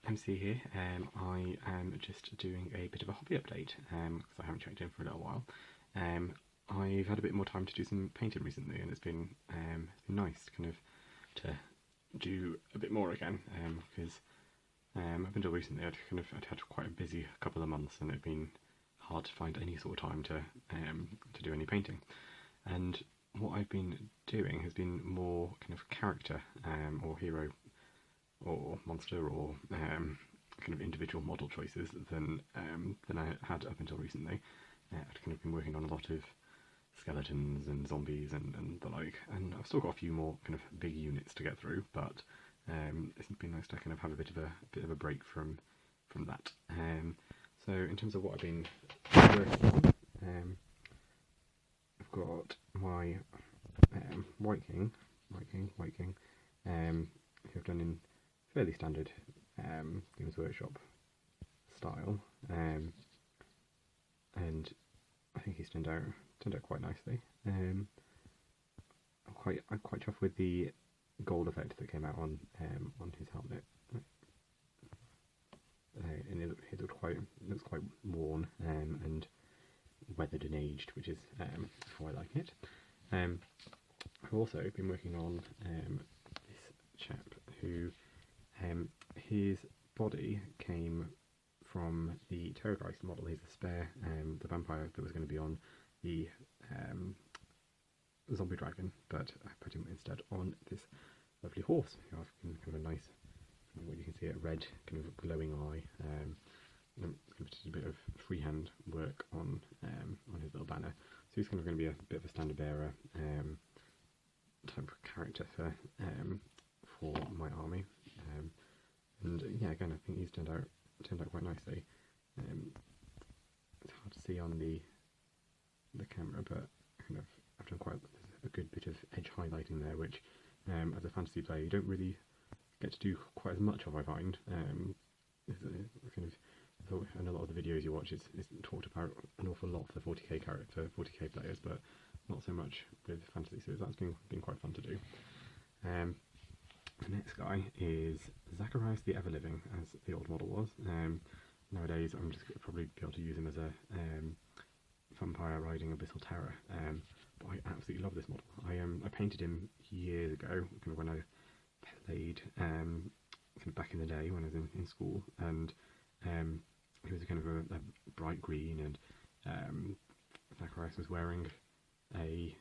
MC here. I am just doing a bit of a hobby update because I haven't checked in for a little while. I've had a bit more time to do some painting recently, and it's been nice kind of to do a bit more again because up until recently I'd had quite a busy couple of months, and it'd been hard to find any sort of time to do any painting. And what I've been doing has been more kind of character or hero or monster or kind of individual model choices than I had up until recently. I've kind of been working on a lot of skeletons and zombies and the like, and I've still got a few more kind of big units to get through, but it's been nice to kind of have a bit of a break from that. So in terms of what I've been working on, I've got my White King, who I've done in fairly standard Games Workshop style, and I think he's turned out quite nicely. I'm quite chuffed with the gold effect that came out on his helmet, and it looks quite worn and weathered and aged, which is how I like it. I've also been working on this chap who his body came from the Terrorgeist model. He's a spare, the vampire that was going to be on the zombie dragon, but I put him instead on this lovely horse. Kind of a nice, what you can see, a red kind of glowing eye. Just a bit of freehand work on his little banner. So he's kind of going to be a bit of a standard bearer type of character for my army. And yeah, again, I think he's turned out quite nicely. It's hard to see on the camera, but kind of I've done quite a good bit of edge highlighting there, which as a fantasy player you don't really get to do quite as much of, I find. Kind of, and a lot of the videos you watch is talked about an awful lot for 40k character, 40k players, but not so much with fantasy. So that's been quite fun to do. The next guy is Zacharias the Everliving, as the old model was. Nowadays I'm just probably be able to use him as a vampire riding abyssal terror, but I absolutely love this model. I painted him years ago, kind of when I played kind of back in the day when I was in school, and he was kind of a bright green, and Zacharias was wearing a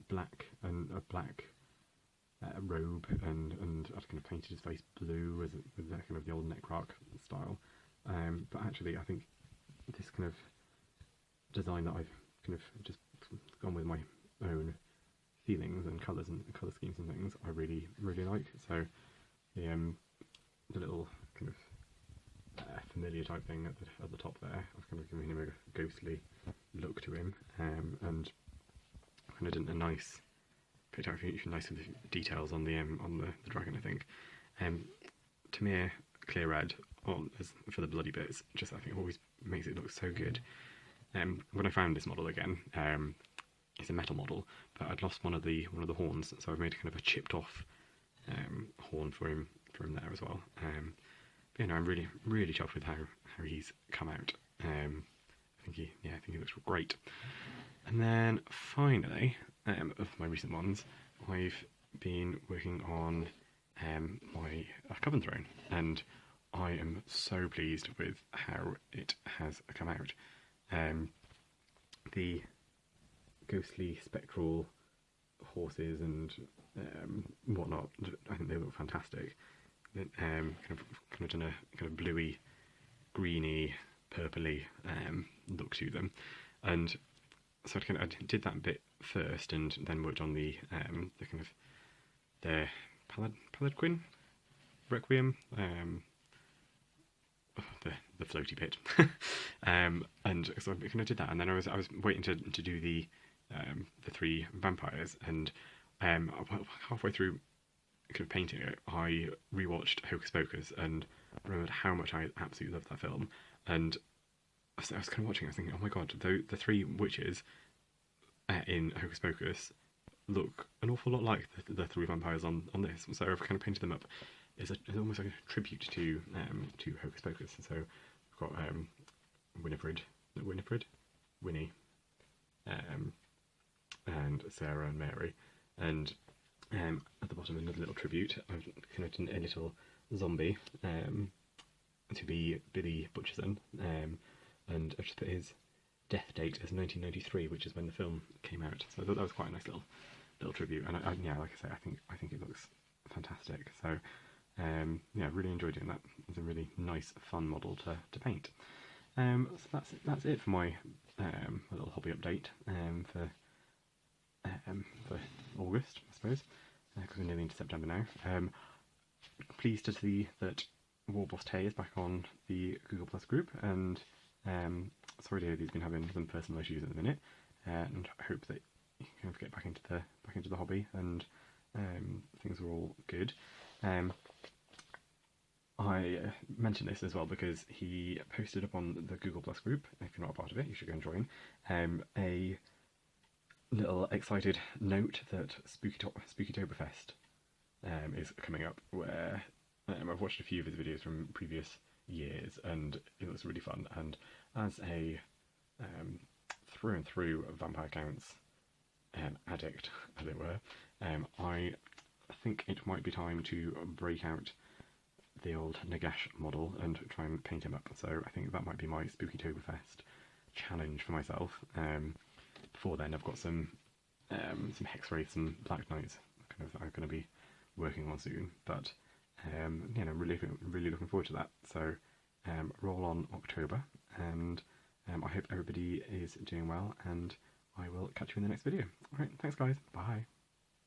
black robe, and I'd kind of painted his face blue with that kind of the old Necroarch style. But actually, I think this kind of design that I've kind of just gone with my own feelings and colours and colour schemes and things, I really like. So the little kind of familiar type thing at the top there, I've kind of given him a ghostly look to him, and kind of done a nice, picked out a few nice details on the dragon, I think. Tamir clear red for the bloody bits, just I think always makes it look so good. When I found this model again, it's a metal model, but I'd lost one of the horns, so I've made kind of a chipped off horn for him there as well. But I'm really chuffed with how he's come out. I think he looks great. And then finally, of my recent ones, I've been working on my Coven Throne, and I am so pleased with how it has come out. The ghostly spectral horses and whatnot, I think they look fantastic. Kind of done a kind of bluey, greeny, purpley look to them, and so I did that bit first, and then worked on the kind of the Paladquin Requiem, the floaty bit, and so I kind of did that, and then I was waiting to do the three vampires, and halfway through kind of painting it, I rewatched Hocus Pocus and remembered how much I absolutely loved that film, and I was kind of watching, I was thinking, oh my god, the three witches in Hocus Pocus look an awful lot like the three vampires on this, so I've kind of painted them up is almost like a tribute to Hocus Pocus. So we've got Winnie, and Sarah and Mary, and at the bottom another little tribute. I've kind of done a little zombie to be Billy Butcherson, and I've just put his death date as 1993, which is when the film came out. So I thought that was quite a nice little tribute. And yeah, like I say, I think it looks fantastic. So yeah, really enjoyed doing that. It's a really nice, fun model to paint. So that's it for my little hobby update for August, I suppose, because we're nearly into September now. Pleased to see that Warboss Tay is back on the Google Plus group, and sorry to hear he's been having some personal issues at the minute, and I hope that you can get back into the hobby and things are all good. I mention this as well because he posted up on the Google Plus group. If you're not a part of it, you should go and join. A little excited note that Spookytoberfest is coming up, where I've watched a few of his videos from previous years, and it looks really fun. And as a through and through Vampire Counts addict, as it were, I think it might be time to break out the old Nagash model and try and paint him up. So I think that might be my Spookytoberfest challenge for myself. Before then, I've got some Hex Wraiths and Black Knights I'm going to be working on soon. But you know, really looking forward to that. So roll on October, and I hope everybody is doing well, and I will catch you in the next video. Alright, thanks guys, bye.